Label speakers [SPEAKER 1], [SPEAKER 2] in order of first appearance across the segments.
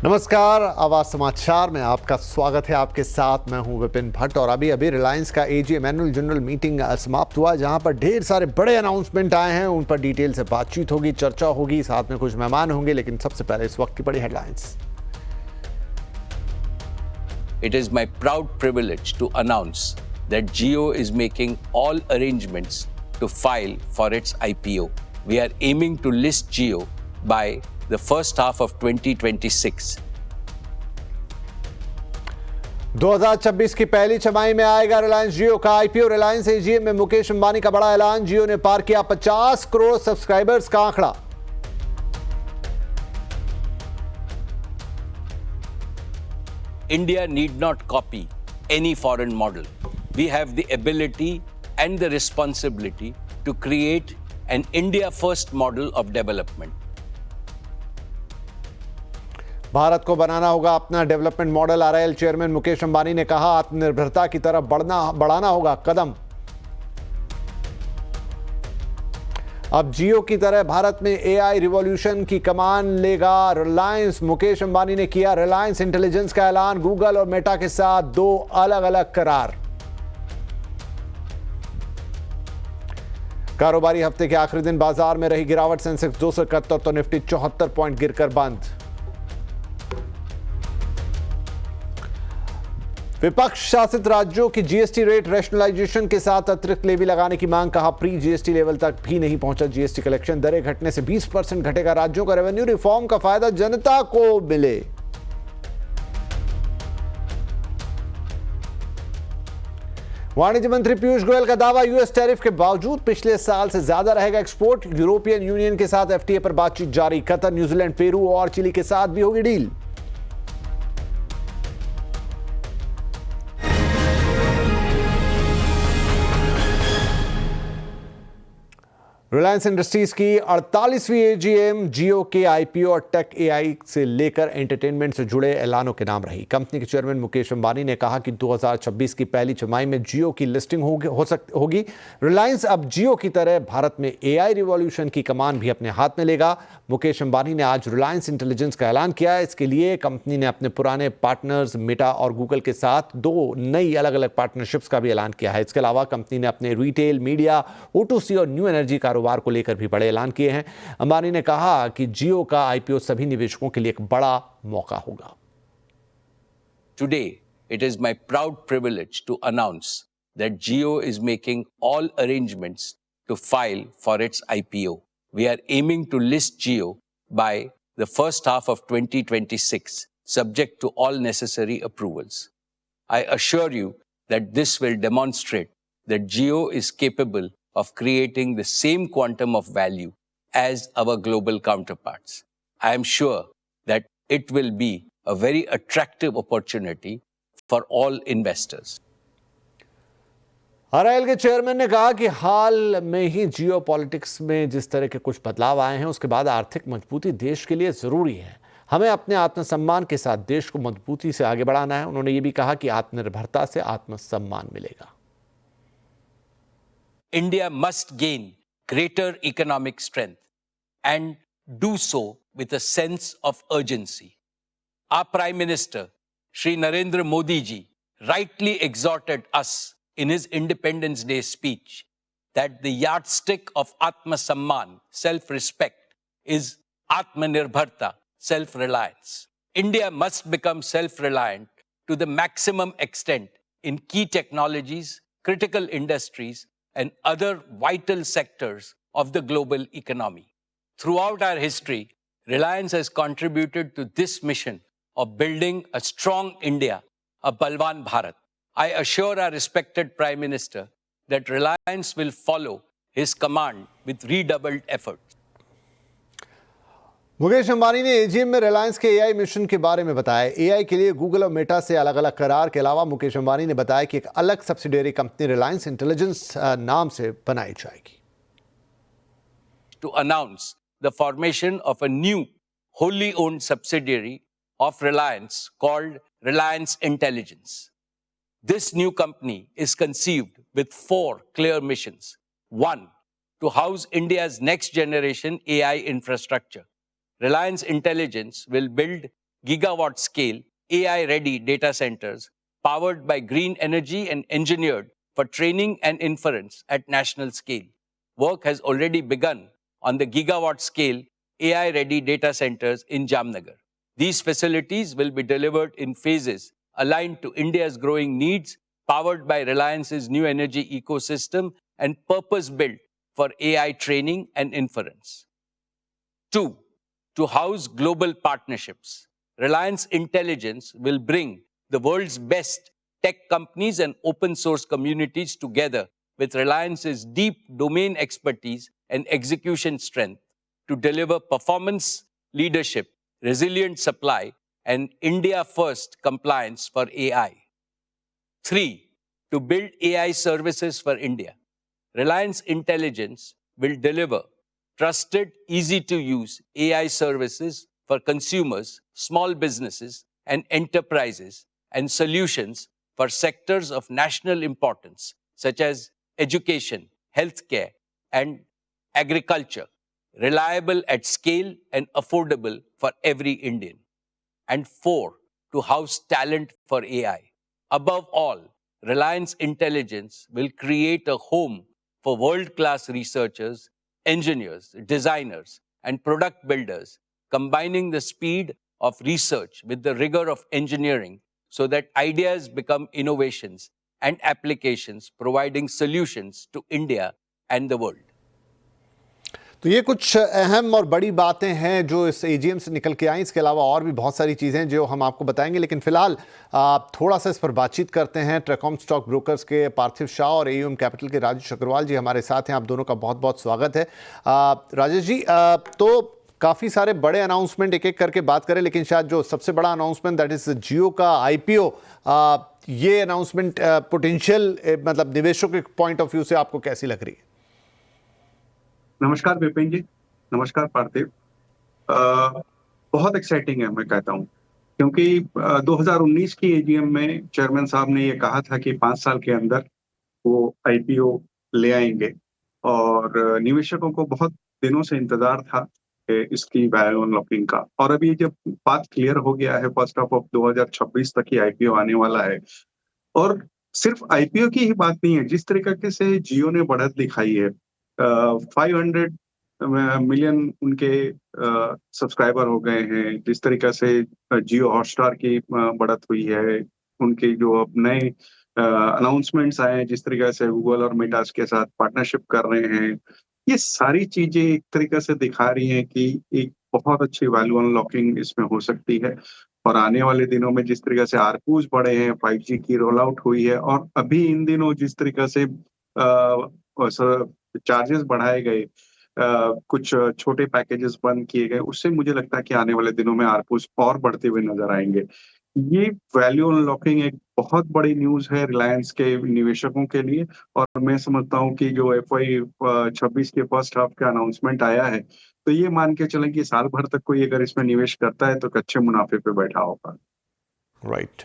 [SPEAKER 1] नमस्कार, आवाज समाचार में आपका स्वागत है। आपके साथ मैं हूं विपिन भट्ट। और अभी रिलायंस का एजीएम एनुअल जनरल मीटिंग समाप्त हुआ, जहां पर ढेर सारे बड़े अनाउंसमेंट आए हैं। उन पर डिटेल से बातचीत होगी, चर्चा होगी, साथ में कुछ मेहमान होंगे। लेकिन सबसे पहले इस वक्त की बड़ी headlines.
[SPEAKER 2] It is my proud privilege to announce that Jio is making all arrangements to file for its IPO. We are aiming to list Jio by the first half of 2026.
[SPEAKER 1] 2026 की पहली छमाही में आएगा रिलायंस जियो का आईपीओ। रिलायंस एजीएम में मुकेश अंबानी का बड़ा ऐलान। जियो ने पार किया 50 करोड़ सब्सक्राइबर्स का आंकड़ा।
[SPEAKER 2] India need not copy any foreign model. We have the ability and the responsibility to create an India-first model of development.
[SPEAKER 1] Bharat को बनाना होगा अपना development model. RIL chairman Mukesh Ambani ने कहा, आत्मनिर्भरता की तरफ बढ़ाना होगा कदम। अब जियो की तरह भारत में एआई रिवॉल्यूशन की कमान लेगा रिलायंस। मुकेश अंबानी ने किया रिलायंस इंटेलिजेंस का ऐलान। गूगल और मेटा के साथ 2 अलग-अलग करार। कारोबारी हफ्ते के आखिरी दिन बाजार में रही गिरावट। सेंसेक्स 271 तो निफ्टी 74 पॉइंट गिरकर बंद। विपक्ष शासित राज्यों की जीएसटी रेट रैशनलाइजेशन के साथ अतिरिक्त लेवी लगाने की मांग। कहा, प्री जीएसटी लेवल तक भी नहीं पहुंचा जीएसटी कलेक्शन। दरें घटने से 20% घटेगा राज्यों का रेवेन्यू। रिफॉर्म का फायदा जनता को मिले। वाणिज्य मंत्री पीयूष गोयल का दावा, यूएस टैरिफ के बावजूद पिछले साल से ज्यादा रहेगा एक्सपोर्ट। यूरोपियन यूनियन के साथ एफटीए पर बातचीत जारी। कतर, न्यूजीलैंड, पेरू और चिली के साथ भी होगी डील। रिलायंस इंडस्ट्रीज की 48वीं एजीएम जियो के आईपीओ और टेक एआई से लेकर एंटरटेनमेंट से जुड़े ऐलानों के नाम रही। कंपनी के चेयरमैन मुकेश अंबानी ने कहा कि 2026 की पहली छमाही में जियो की लिस्टिंग होगी। रिलायंस अब जियो की तरह भारत में एआई रिवॉल्यूशन की कमान भी अपने हाथ में लेगा। मुकेश अंबानी ने आज रिलायंस इंटेलिजेंस का ऐलान किया। इसके लिए कंपनी ने अपने पुराने पार्टनर्स मेटा और गूगल के साथ 2 नई अलग अलग पार्टनरशिप्स का भी ऐलान किया है। इसके अलावा कंपनी ने अपने रिटेल, मीडिया, O2C और न्यू एनर्जी कारोबार को लेकर भी बड़े ऐलान किए हैं। अंबानी ने कहा कि जियो का आईपीओ सभी निवेशकों के लिए एक बड़ा मौका होगा।
[SPEAKER 2] Today, it is my proud privilege to announce that Jio is making all arrangements to file for its IPO. We are aiming to list Jio by the first half of 2026, subject to all necessary approvals. I assure you that this will demonstrate that Jio is capable of creating the same quantum of value as our global counterparts. I am sure that it will be a very attractive opportunity for all investors.
[SPEAKER 1] RIL के chairman ने कहा कि हाल में ही जियो politics में जिस तरह के कुछ बदलाव आए हैं, उसके बाद आर्थिक मजबूती देश के लिए जरूरी है। हमें अपने आत्मसम्मान के साथ देश को मजबूती से आगे बढ़ाना है। उन्होंने ये भी कहा कि आत्मनिर्भरता से आत्मसम्मान मिलेगा।
[SPEAKER 2] India must gain greater economic strength and do so with a sense of urgency. Our Prime Minister, Shri Narendra Modi ji, rightly exhorted us in his Independence Day speech that the yardstick of Atma Samman, self-respect, is Atmanirbharta, self-reliance. India must become self-reliant to the maximum extent in key technologies, critical industries, and other vital sectors of the global economy. Throughout our history, Reliance has contributed to this mission of building a strong India, a Balwan Bharat. I assure our respected Prime Minister that Reliance will follow his command with redoubled efforts.
[SPEAKER 1] Mukesh Ambani ने AGM में रिलायंस के AI mission के बारे में बताया। AI के लिए Google और मेटा से अलग अलग करार के अलावा मुकेश अंबानी ने बताया कि एक अलग सब्सिडियरी कंपनी रिलायंस इंटेलिजेंस नाम से बनाई जाएगी।
[SPEAKER 2] To announce the formation of a new wholly owned subsidiary of Reliance called Reliance Intelligence. This new company is conceived with 4 clear missions. 1, to house India's next generation AI infrastructure. Reliance Intelligence will build gigawatt scale AI ready data centers powered by green energy and engineered for training and inference at national scale. Work has already begun on the gigawatt scale AI ready data centers in Jamnagar. These facilities will be delivered in phases aligned to India's growing needs, powered by Reliance's new energy ecosystem and purpose built for AI training and inference. 2. To house global partnerships. Reliance Intelligence will bring the world's best tech companies and open source communities together with Reliance's deep domain expertise and execution strength to deliver performance, leadership, resilient supply, and India-first compliance for AI. 3. To build AI services for India. Reliance Intelligence will deliver trusted, easy-to-use AI services for consumers, small businesses, and enterprises, and solutions for sectors of national importance, such as education, healthcare, and agriculture, reliable at scale and affordable for every Indian. And 4, to house talent for AI. Above all, Reliance Intelligence will create a home for world-class researchers, engineers, designers, and product builders, combining the speed of research with the rigor of engineering so that ideas become innovations and applications, providing solutions to India and the world.
[SPEAKER 1] तो ये कुछ अहम और बड़ी बातें हैं जो इस एजीएम से निकल के आई। इसके अलावा और भी बहुत सारी चीज़ें जो हम आपको बताएंगे, लेकिन फिलहाल थोड़ा सा इस पर बातचीत करते हैं। ट्रैकॉम स्टॉक ब्रोकर्स के पार्थिव शाह और एयूएम कैपिटल के राजेश अग्रवाल जी हमारे साथ हैं। आप दोनों का बहुत बहुत स्वागत है। राजेश जी, तो काफ़ी सारे बड़े अनाउंसमेंट एक एक करके बात करें, लेकिन शायद जो सबसे बड़ा अनाउंसमेंट दैट इज़ जियो का आईपीओ, ये अनाउंसमेंट पोटेंशियल मतलब निवेशकों के पॉइंट ऑफ व्यू से आपको कैसी लग रही है?
[SPEAKER 3] नमस्कार विपिन जी, नमस्कार पार्थिव। बहुत एक्साइटिंग है मैं कहता हूँ, क्योंकि 2019 की एजीएम में चेयरमैन साहब ने ये कहा था कि 5 साल के अंदर वो आईपीओ ले आएंगे और निवेशकों को बहुत दिनों से इंतजार था कि इसकी वैल्यू अनलॉकिंग का। और अभी जब बात क्लियर हो गया है, फर्स्ट हाफ ऑफ 2026 तक ही आईपीओ आने वाला है। और सिर्फ आईपीओ की ही बात नहीं है, जिस तरीके से जियो ने बढ़त दिखाई है, 500 मिलियन उनके सब्सक्राइबर हो गए हैं, जिस तरीके से जियो हॉटस्टार की बढ़त हुई है, उनके जो अब नए अनाउंसमेंट्स आए हैं, जिस तरीके से गूगल और मेटास के साथ पार्टनरशिप कर रहे हैं, ये सारी चीजें एक तरीके से दिखा रही हैं कि एक बहुत अच्छी वैल्यू अनलॉकिंग इसमें हो सकती है। और आने वाले दिनों में जिस तरीके से आरपूज बढ़े हैं, 5G की रोल आउट हुई है, और अभी इन दिनों जिस तरीके से चार्जेस बढ़ाए गए, कुछ छोटे पैकेजेस बंद किए गए, उससे मुझे लगता है कि आने वाले दिनों में आरपूज और बढ़ते हुए नजर आएंगे। ये वैल्यू अनलॉकिंग एक बहुत बड़ी न्यूज है रिलायंस के निवेशकों के लिए, और मैं समझता हूँ कि जो FY 26 के फर्स्ट हाफ का अनाउंसमेंट आया है, तो ये मान के चलें कि साल भर तक कोई अगर इसमें निवेश करता है तो एक अच्छे मुनाफे पे बैठा होगा।
[SPEAKER 1] राइट।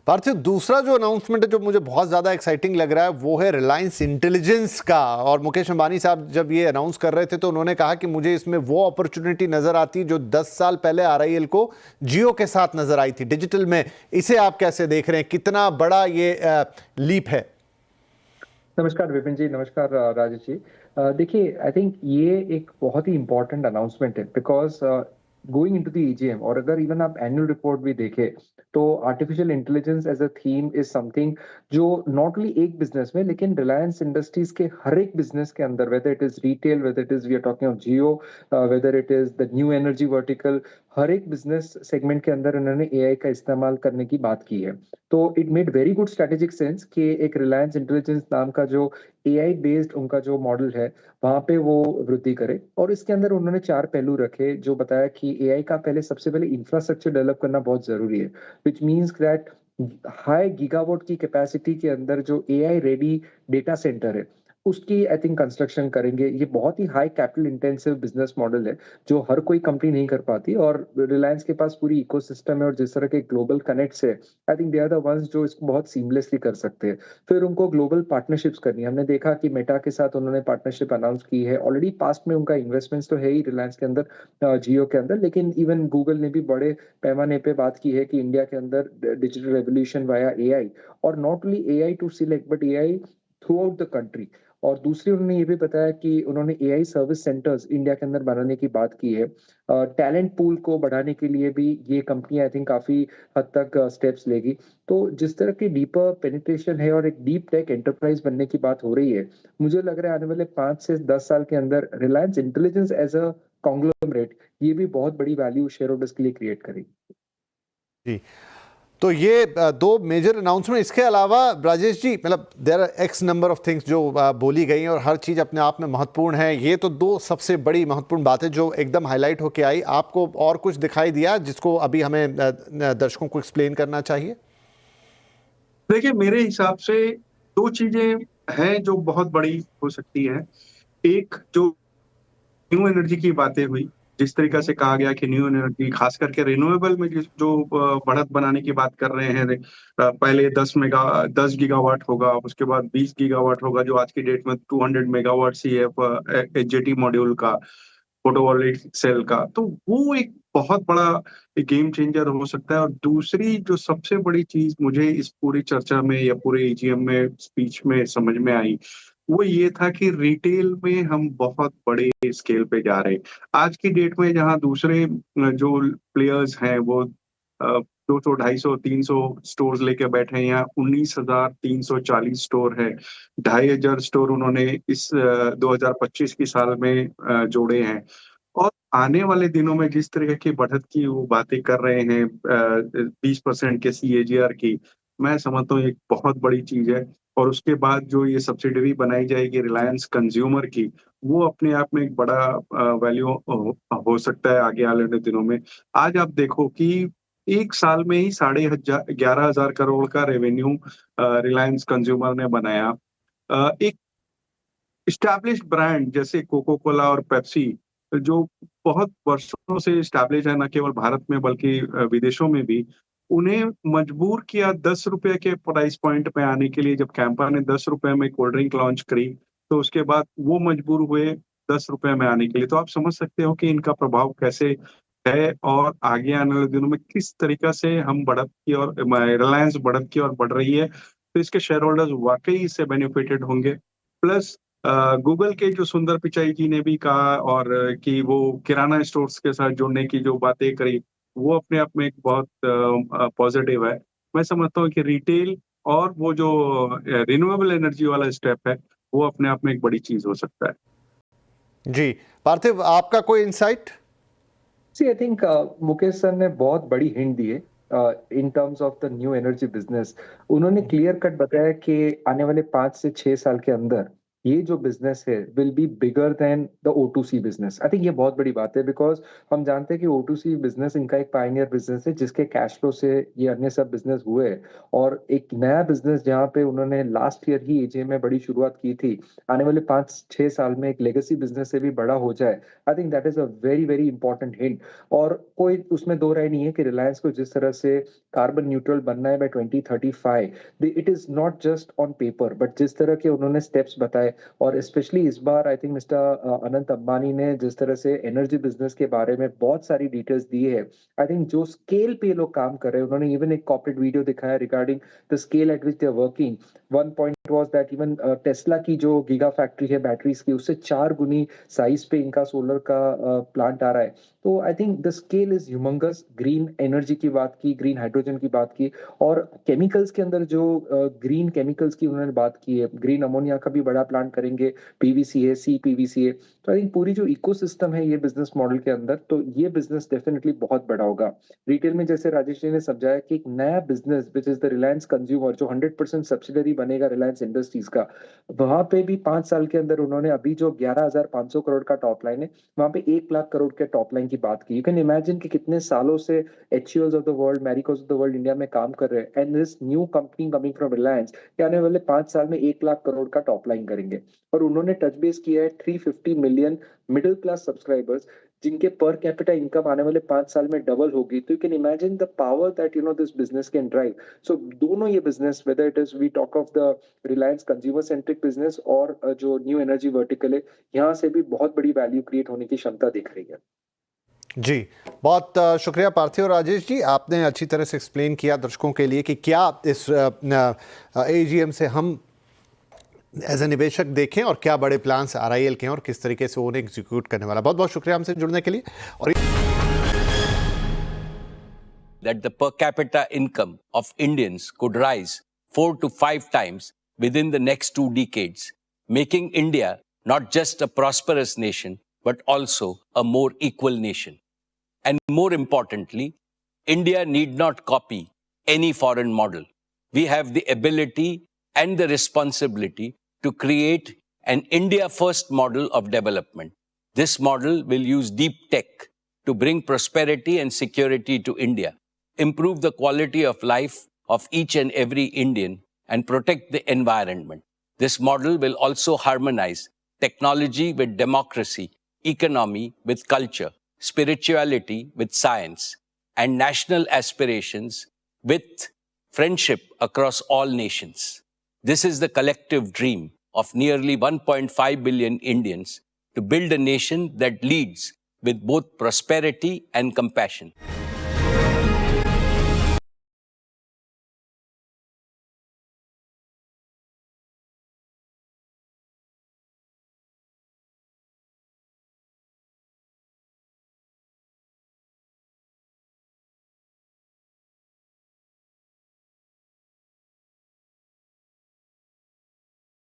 [SPEAKER 1] पार्थिव, दूसरा जो अनाउंसमेंट है जो मुझे बहुत ज़्यादा एक्साइटिंग लग रहा है वो है रिलायंस इंटेलिजेंस का। और मुकेश अंबानी साहब जब ये अनाउंस कर रहे थे तो उन्होंने कहा कि मुझे इसमें वो अपॉर्चुनिटी नज़र आती है जो 10 साल पहले RIL को जियो के साथ नज़र आई थी डिजिटल में। इसे आप कैसे देख रहे हैं, कितना बड़ा ये लीप है?
[SPEAKER 4] नमस्कार विपिन जी, नमस्कार राजेश जी। देखिए, आई थिंक ये एक बहुत ही इंपॉर्टेंट अनाउंसमेंट है, because going into the EGM, और अगर इवन आप एनुअल रिपोर्ट भी देखें तो artificial intelligence as a theme is something जो नॉट ओनली एक बिजनेस में, लेकिन रिलायंस इंडस्ट्रीज के हर एक बिजनेस के अंदर, whether it is retail, whether it is we are talking of Jio, whether it is the new energy vertical, हर एक बिजनेस सेगमेंट के अंदर उन्होंने AI का इस्तेमाल करने की बात की है। तो it made very good strategic sense कि एक रिलायंस इंटेलिजेंस नाम का जो AI बेस्ड उनका जो मॉडल है वहां पे वो वृद्धि करे। और इसके अंदर उन्होंने 4 पहलू रखे, जो बताया कि AI का पहले सबसे पहले इंफ्रास्ट्रक्चर डेवलप करना बहुत जरूरी है, which means that high gigawatt की कैपेसिटी के अंदर जो AI रेडी डेटा सेंटर है उसकी आई थिंक कंस्ट्रक्शन करेंगे। ये बहुत ही high capital intensive business model है, जो हर कोई कंपनी नहीं कर पाती, और रिलायंस के पास पूरी इकोसिस्टम है और जिस तरह के ग्लोबल कनेक्ट्स है, I think they are the ones जो इसको बहुत सीमलेसली कर सकते हैं। फिर उनको ग्लोबल पार्टनरशिप्स करनी है। हमने देखा कि मेटा के साथ उन्होंने पार्टनरशिप अनाउंस की है। ऑलरेडी पास्ट में उनका इन्वेस्टमेंट्स तो है ही रिलायंस के अंदर, जियो के अंदर, लेकिन इवन गूगल ने भी बड़े पैमाने पे बात की है कि इंडिया के अंदर डिजिटल रेवोल्यूशन वाया एआई, और not only AI to select but AI throughout the country. और दूसरी उन्होंने ये भी बताया कि उन्होंने एआई सर्विस सेंटर्स इंडिया के अंदर बनाने की बात की है। टैलेंट पूल को बढ़ाने के लिए भी ये कंपनी आई थिंक काफी हद तक स्टेप्स लेगी। तो जिस तरह की डीपर पेनिट्रेशन है और एक डीप टेक एंटरप्राइज बनने की बात हो रही है, मुझे लग रहा है आने वाले 5 से 10 साल के अंदर Reliance intelligence as a conglomerate ये भी बहुत बड़ी वैल्यू शेयर होल्डर्स के लिए क्रिएट करेगी।
[SPEAKER 1] जी, तो ये दो मेजर अनाउंसमेंट, इसके अलावा राजेश जी, मतलब there are X number of things जो बोली गई हैं और हर चीज़ अपने आप में महत्वपूर्ण है। ये तो दो सबसे बड़ी महत्वपूर्ण बातें जो एकदम हाईलाइट होके आई। आपको और कुछ दिखाई दिया जिसको अभी हमें दर्शकों को एक्सप्लेन करना चाहिए?
[SPEAKER 3] देखिए, मेरे हिसाब से दो चीजें हैं जो बहुत बड़ी हो सकती हैं। एक जो न्यू एनर्जी की बातें हुई, जिस तरीका से कहा गया कि न्यू एनर्जी खास करके रिन्यूएबल में जो बढ़त बनाने की बात कर रहे हैं, पहले 10 गीगावाट होगा, उसके बाद 20 गीगावाट होगा, जो आज की डेट में 200 मेगावाट सी है एचजेटी मॉड्यूल का, फोटोवोल्टिक सेल का। तो वो एक बहुत बड़ा गेम चेंजर हो सकता है। और दूसरी जो सबसे बड़ी चीज मुझे इस पूरी चर्चा में या पूरे एजीएम में स्पीच में समझ में आई, वो ये था कि रिटेल में हम बहुत बड़े स्केल पे जा रहे हैं। आज की डेट में जहाँ दूसरे जो प्लेयर्स हैं वो 200, 250, 300 स्टोर्स लेके बैठे हैं, यहाँ 19,340 स्टोर है। 2,500 स्टोर उन्होंने इस 2025 की साल में जोड़े हैं। और आने वाले दिनों में जिस तरह की बढ़त की वो बातें कर रहे हैं, 20% के सीएजीआर की, मैं समझता हूँ एक बहुत बड़ी चीज है। और उसके बाद जो ये सब्सिडरी बनाई जाएगी रिलायंस कंज्यूमर की, वो अपने आप में एक बड़ा वैल्यू हो सकता है आगे आने वाले दिनों में। आज आप देखो कि एक साल में ही 11,500 करोड़ का रेवेन्यू रिलायंस कंज्यूमर ने बनाया। एक इस्टैब्लिश्ड ब्रांड जैसे कोको कोला और पेप्सी, जो बहुत वर्षों से इस्टैब्लिश है, न केवल भारत में बल्कि विदेशों में भी, उन्हें मजबूर किया 10 रुपए के प्राइस पॉइंट पे आने के लिए। जब कैंपा ने 10 रुपए में कोल्ड ड्रिंक लॉन्च करी, तो उसके बाद वो मजबूर हुए 10 रुपए में आने के लिए। तो आप समझ सकते हो कि इनका प्रभाव कैसे है और आगे आने वाले दिनों में किस तरीका से हम बढ़त की और रिलायंस बढ़त की और बढ़ रही है। तो इसके शेयर होल्डर्स वाकई इससे बेनिफिटेड होंगे। प्लस गूगल के जो सुंदर पिचाई जी ने भी कहा, और कि वो किराना स्टोर्स के साथ जुड़ने की जो बातें करी, वो अपने आप में एक बहुत पॉजिटिव है। मैं समझता हूँ कि रिटेल और वो जो रिन्यूएबल एनर्जी वाला स्टेप है, वो अपने आप में एक बड़ी चीज हो सकता है।
[SPEAKER 1] जी, पार्थिव, आपका कोई insight?
[SPEAKER 4] See I think Mukesh sir ने बहुत बड़ी हिंट दी है in terms of the new energy business. उन्होंने क्लियर कट बताया कि आने वाले 5 से 6 साल के अंदर ये जो बिजनेस है will be bigger than the O2C business. I think ये बहुत बड़ी बात है, बिकॉज हम जानते हैं कि O2C बिजनेस इनका एक पायनियर बिजनेस है जिसके कैश फ्लो से ये अन्य सब बिजनेस हुए हैं। और एक नया बिजनेस जहाँ पे उन्होंने लास्ट ईयर ही एजीएम में बड़ी शुरुआत की थी, आने वाले 5 6 साल में एक लेगेसी बिजनेस से भी बड़ा हो जाए, I think that is a very very important hint. और कोई उसमें दो राय नहीं है कि रिलायंस को जिस तरह से कार्बन न्यूट्रल बनना है by 2035, it is not just on paper, but जिस तरह के उन्होंने स्टेप्स बताए, और स्पेशली इस बार I think mister Anant Ambani ने जिस तरह से एनर्जी बिजनेस के बारे में बहुत सारी डिटेल्स दी है, आई थिंक जो स्केल पे ये लोग काम कर रहे हैं, उन्होंने इवन एक कॉर्पोरेट वीडियो दिखाया regarding the scale at which they are working. One point was that even Tesla की जो गीगा फैक्ट्री है बैटरीज की, उससे 4 गुनी साइज पे इनका सोलर का प्लांट आ रहा है। तो I think the scale is humongous. Green energy की बात की, ग्रीन हाइड्रोजन की बात की, और केमिकल्स के अंदर जो ग्रीन केमिकल्स की उन्होंने बात की है, ग्रीन अमोनिया का भी बड़ा प्लांट करेंगे, पीवीसी है, सी पीवीसी है। तो आई थिंक पूरी जो इकोसिस्टम है ये बिजनेस मॉडल के अंदर, तो ये बिजनेस डेफिनेटली बहुत बड़ा होगा। रिटेल में जैसे राजेश जी ने समझाया कि एक नया business which is the Reliance consumer, जो 100% सब्सिडरी बनेगा रिलायंस इंडस्ट्रीज का, वहां पे भी 5 साल के अंदर उन्होंने अभी जो 11,500 करोड़ का टॉप लाइन है, वहां पे 1 लाख करोड़ के टॉप लाइन की बात की। यू कैन इमेजिन कि कितने सालों से HULs of the world, Maricos of the world India में काम कर रहे हैं, and this new company coming from Reliance आने वाले 5 साल में 1 लाख करोड़ का टॉप लाइन करेंगे। और उन्होंने टच बेस किया है 350 मिलियन मिडिल क्लास सब्सक्राइबर्स, जिनके पर कैपिटा इनकम आने वाले 5 साल में डबल होगी। तो you can imagine the power that this business can drive. So दोनों ये business, whether it is we talk of the Reliance consumer centric business और जो न्यू एनर्जी वर्टिकल है, यहाँ से भी बहुत बड़ी वैल्यू क्रिएट होने की क्षमता दिख रही है।
[SPEAKER 1] जी, बहुत शुक्रिया पार्थिव और राजेश जी, आपने अच्छी तरह से एक्सप्लेन किया दर्शकों के लिए कि क्या इस AGM से हम एज ए निवेशक देखें और क्या बड़े प्लान्स RIL के हैं और किस तरीके से उन्हें एग्जीक्यूट करने वाला। बहुत बहुत शुक्रिया हमसे जुड़ने के लिए। और
[SPEAKER 2] that the per capita income of Indians could rise 4 to 5 times within the next 2 decades, making India not just a prosperous nation, but also a more equal nation. And more importantly, India need not copy any foreign model. We have the ability and the responsibility to create an India-first model of development. This model will use deep tech to bring prosperity and security to India, improve the quality of life of each and every Indian, and protect the environment. This model will also harmonize technology with democracy, economy with culture, spirituality with science, and national aspirations with friendship across all nations. This is the collective dream of nearly 1.5 billion Indians to build a nation that leads with both prosperity and compassion.